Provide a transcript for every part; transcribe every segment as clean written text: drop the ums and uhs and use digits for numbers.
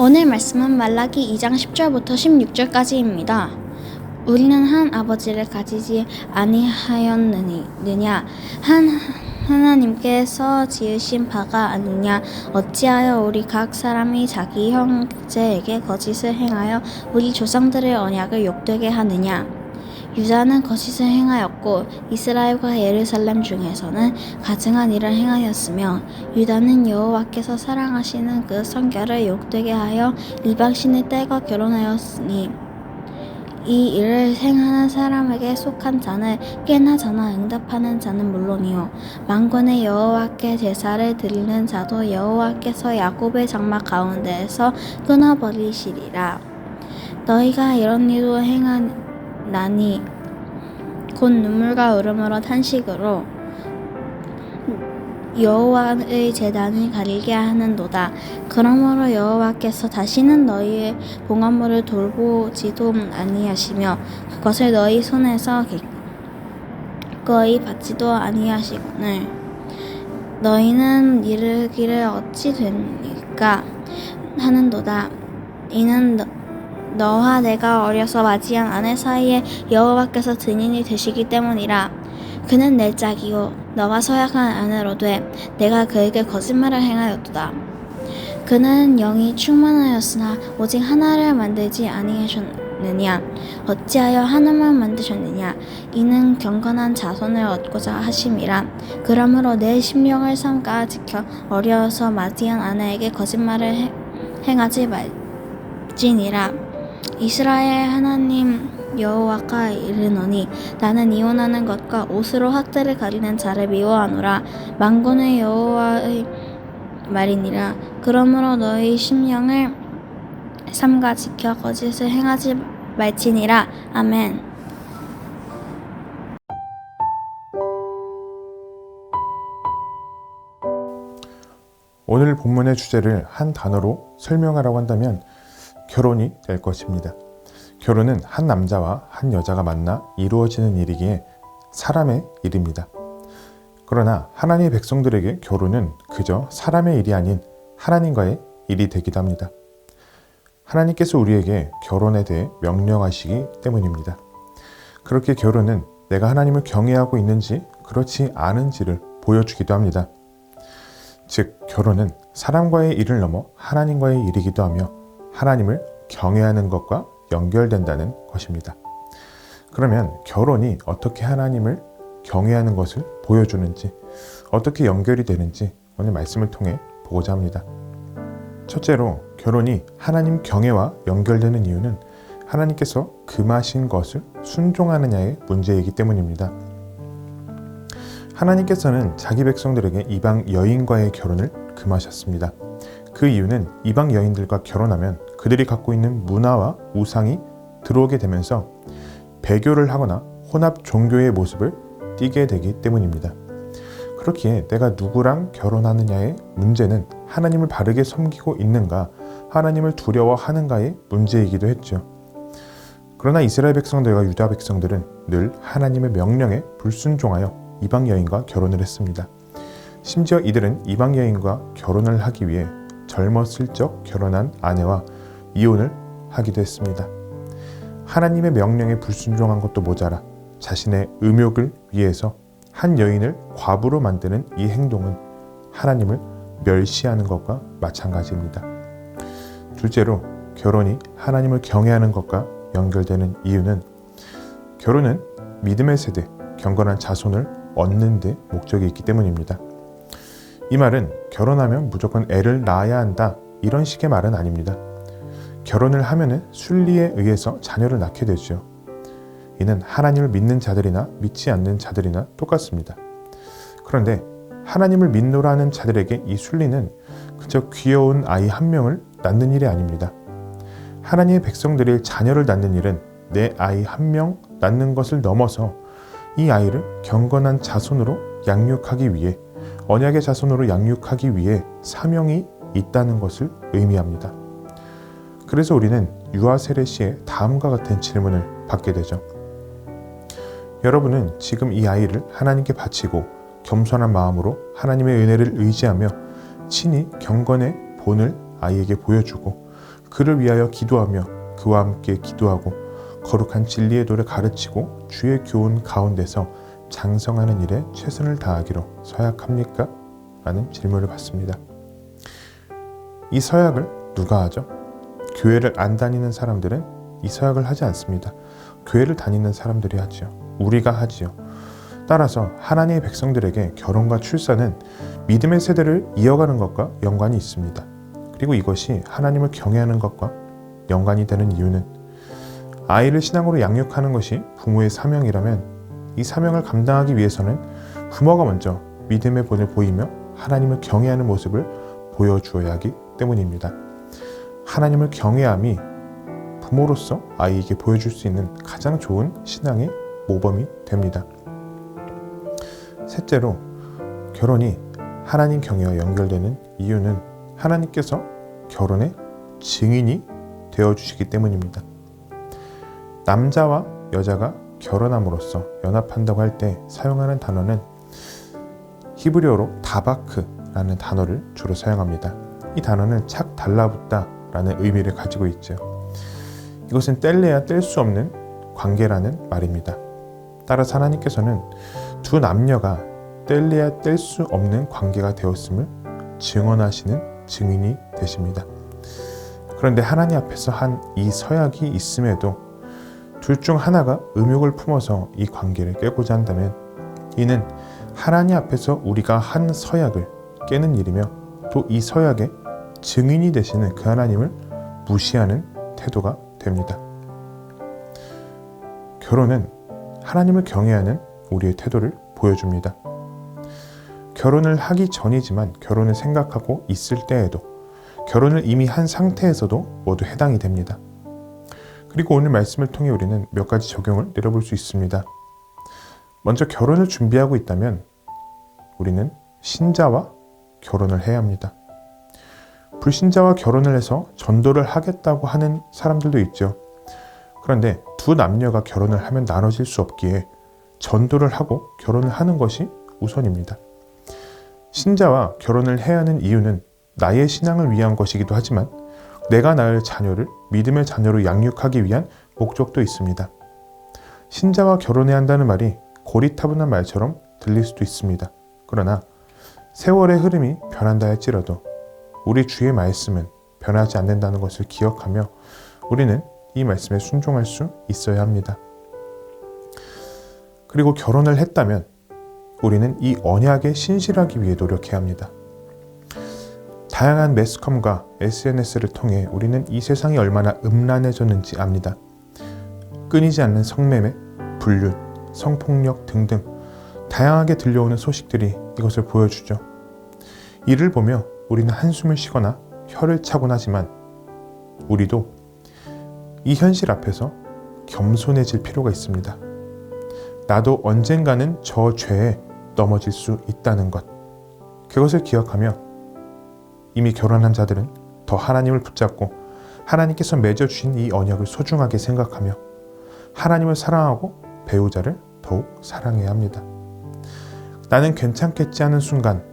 오늘 말씀은 말라기 2장 10절부터 16절까지입니다. 우리는 한 아버지를 가지지 아니하였느냐? 하나님께서 지으신 바가 아니냐? 어찌하여 우리 각 사람이 자기 형제에게 거짓을 행하여 우리 조상들의 언약을 욕되게 하느냐? 유다는 거짓을 행하였고 이스라엘과 예루살렘 중에서는 가증한 일을 행하였으며 유다는 여호와께서 사랑하시는 그 성결을 욕되게 하여 이방신을 떼고 결혼하였으니 이 일을 행하는 사람에게 속한 자는 꽤나 전하 응답하는 자는 물론이요 만군의 여호와께 제사를 드리는 자도 여호와께서 야곱의 장막 가운데에서 끊어버리시리라. 너희가 이런 일도 행하나니 곧 눈물과 울음으로 탄식으로 여호와의 제단을 가리게 하는도다. 그러므로 여호와께서 다시는 너희의 봉헌물을 돌보지도 아니하시며 그것을 너희 손에서 기꺼이 받지도 아니하시거늘 너희는 이르기를 어찌 되니까 하는도다. 이는 너와 내가 어려서 맞이한 아내 사이에 여호와께서 증인이 되시기 때문이라. 그는 내 짝이요 너가 서약한 아내로 돼 내가 그에게 거짓말을 행하였도다. 그는 영이 충만하였으나 오직 하나를 만들지 아니하셨느냐? 어찌하여 하나만 만드셨느냐? 이는 경건한 자손을 얻고자 하심이라. 그러므로 내 심령을 삼가 지켜 어려서 맞이한 아내에게 거짓말을 행하지 말지니라. 이스라엘 하나님 여호와가 이르노니 나는 이혼하는 것과 옷으로 학대를 가리는 자를 미워하노라. 만군의 여호와의 말이니라. 그러므로 너희 심령을 삼가 지켜 거짓을 행하지 말지니라. 아멘. 오늘 본문의 주제를 한 단어로 설명하라고 한다면 결혼이 될 것입니다. 결혼은 한 남자와 한 여자가 만나 이루어지는 일이기에 사람의 일입니다. 그러나 하나님의 백성들에게 결혼은 그저 사람의 일이 아닌 하나님과의 일이 되기도 합니다. 하나님께서 우리에게 결혼에 대해 명령하시기 때문입니다. 그렇게 결혼은 내가 하나님을 경외하고 있는지 그렇지 않은지를 보여주기도 합니다. 즉, 결혼은 사람과의 일을 넘어 하나님과의 일이기도 하며 하나님을 경외하는 것과 연결된다는 것입니다. 그러면 결혼이 어떻게 하나님을 경외하는 것을 보여주는지, 어떻게 연결이 되는지 오늘 말씀을 통해 보고자 합니다. 첫째로, 결혼이 하나님 경외와 연결되는 이유는 하나님께서 금하신 것을 순종하느냐의 문제이기 때문입니다. 하나님께서는 자기 백성들에게 이방 여인과의 결혼을 금하셨습니다. 그 이유는 이방 여인들과 결혼하면 그들이 갖고 있는 문화와 우상이 들어오게 되면서 배교를 하거나 혼합 종교의 모습을 띠게 되기 때문입니다. 그렇기에 내가 누구랑 결혼하느냐의 문제는 하나님을 바르게 섬기고 있는가, 하나님을 두려워하는가의 문제이기도 했죠. 그러나 이스라엘 백성들과 유다 백성들은 늘 하나님의 명령에 불순종하여 이방 여인과 결혼을 했습니다. 심지어 이들은 이방 여인과 결혼을 하기 위해 젊었을 적 결혼한 아내와 이혼을 하기도 했습니다. 하나님의 명령에 불순종한 것도 모자라 자신의 음욕을 위해서 한 여인을 과부로 만드는 이 행동은 하나님을 멸시하는 것과 마찬가지입니다. 둘째로, 결혼이 하나님을 경외하는 것과 연결되는 이유는 결혼은 믿음의 세대, 경건한 자손을 얻는 데 목적이 있기 때문입니다. 이 말은 결혼하면 무조건 애를 낳아야 한다, 이런 식의 말은 아닙니다. 결혼을 하면은 순리에 의해서 자녀를 낳게 되죠. 이는 하나님을 믿는 자들이나 믿지 않는 자들이나 똑같습니다. 그런데 하나님을 믿노라는 자들에게 이 순리는 그저 귀여운 아이 한 명을 낳는 일이 아닙니다. 하나님의 백성들의 자녀를 낳는 일은 내 아이 한 명 낳는 것을 넘어서 이 아이를 경건한 자손으로 양육하기 위해, 언약의 자손으로 양육하기 위해 사명이 있다는 것을 의미합니다. 그래서 우리는 유아 세례 시에 다음과 같은 질문을 받게 되죠. 여러분은 지금 이 아이를 하나님께 바치고 겸손한 마음으로 하나님의 은혜를 의지하며 친히 경건의 본을 아이에게 보여주고 그를 위하여 기도하며 그와 함께 기도하고 거룩한 진리의 도를 가르치고 주의 교훈 가운데서 장성하는 일에 최선을 다하기로 서약합니까? 라는 질문을 받습니다. 이 서약을 누가 하죠? 교회를 안 다니는 사람들은 이 서약을 하지 않습니다. 교회를 다니는 사람들이 하지요. 우리가 하지요. 따라서 하나님의 백성들에게 결혼과 출산은 믿음의 세대를 이어가는 것과 연관이 있습니다. 그리고 이것이 하나님을 경외하는 것과 연관이 되는 이유는 아이를 신앙으로 양육하는 것이 부모의 사명이라면 이 사명을 감당하기 위해서는 부모가 먼저 믿음의 본을 보이며 하나님을 경외하는 모습을 보여주어야 하기 때문입니다. 하나님을 경외함이 부모로서 아이에게 보여줄 수 있는 가장 좋은 신앙의 모범이 됩니다. 셋째로, 결혼이 하나님 경외와 연결되는 이유는 하나님께서 결혼의 증인이 되어주시기 때문입니다. 남자와 여자가 결혼함으로써 연합한다고 할 때 사용하는 단어는 히브리어로 다바크라는 단어를 주로 사용합니다. 이 단어는 착 달라붙다 라는 의미를 가지고 있죠. 이것은 뗄래야 뗄 수 없는 관계라는 말입니다. 따라서 하나님께서는 두 남녀가 뗄래야 뗄 수 없는 관계가 되었음을 증언하시는 증인이 되십니다. 그런데 하나님 앞에서 한 이 서약이 있음에도 둘 중 하나가 음욕을 품어서 이 관계를 깨고자 한다면 이는 하나님 앞에서 우리가 한 서약을 깨는 일이며 또 이 서약의 증인이 되시는 그 하나님을 무시하는 태도가 됩니다. 결혼은 하나님을 경외하는 우리의 태도를 보여줍니다. 결혼을 하기 전이지만 결혼을 생각하고 있을 때에도 결혼을 이미 한 상태에서도 모두 해당이 됩니다. 그리고 오늘 말씀을 통해 우리는 몇 가지 적용을 내려볼 수 있습니다. 먼저 결혼을 준비하고 있다면 우리는 신자와 결혼을 해야 합니다. 불신자와 결혼을 해서 전도를 하겠다고 하는 사람들도 있죠. 그런데 두 남녀가 결혼을 하면 나눠질 수 없기에 전도를 하고 결혼을 하는 것이 우선입니다. 신자와 결혼을 해야 하는 이유는 나의 신앙을 위한 것이기도 하지만 내가 낳을 자녀를 믿음의 자녀로 양육하기 위한 목적도 있습니다. 신자와 결혼해야 한다는 말이 고리타분한 말처럼 들릴 수도 있습니다. 그러나 세월의 흐름이 변한다 할지라도 우리 주의 말씀은 변하지 않는다는 것을 기억하며 우리는 이 말씀에 순종할 수 있어야 합니다. 그리고 결혼을 했다면 우리는 이 언약에 신실하기 위해 노력해야 합니다. 다양한 매스컴과 SNS를 통해 우리는 이 세상이 얼마나 음란해졌는지 압니다. 끊이지 않는 성매매, 불륜, 성폭력 등등 다양하게 들려오는 소식들이 이것을 보여주죠. 이를 보며 우리는 한숨을 쉬거나 혀를 차곤 하지만 우리도 이 현실 앞에서 겸손해질 필요가 있습니다. 나도 언젠가는 저 죄에 넘어질 수 있다는 것, 그것을 기억하며 이미 결혼한 자들은 더 하나님을 붙잡고 하나님께서 맺어주신 이 언약을 소중하게 생각하며 하나님을 사랑하고 배우자를 더욱 사랑해야 합니다. 나는 괜찮겠지 하는 순간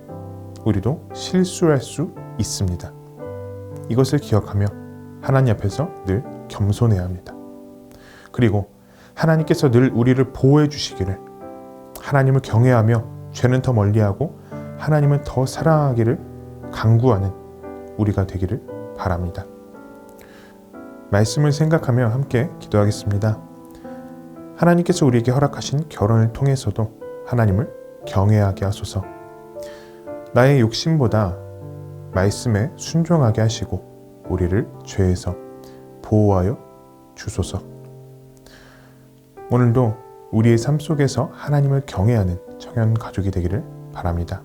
우리도 실수할 수 있습니다. 이것을 기억하며 하나님 앞에서 늘 겸손해야 합니다. 그리고 하나님께서 늘 우리를 보호해 주시기를, 하나님을 경외하며 죄는 더 멀리하고 하나님을 더 사랑하기를 간구하는 우리가 되기를 바랍니다. 말씀을 생각하며 함께 기도하겠습니다. 하나님께서 우리에게 허락하신 결혼을 통해서도 하나님을 경외하게 하소서. 나의 욕심보다 말씀에 순종하게 하시고 우리를 죄에서 보호하여 주소서. 오늘도 우리의 삶 속에서 하나님을 경외하는 청년 가족이 되기를 바랍니다.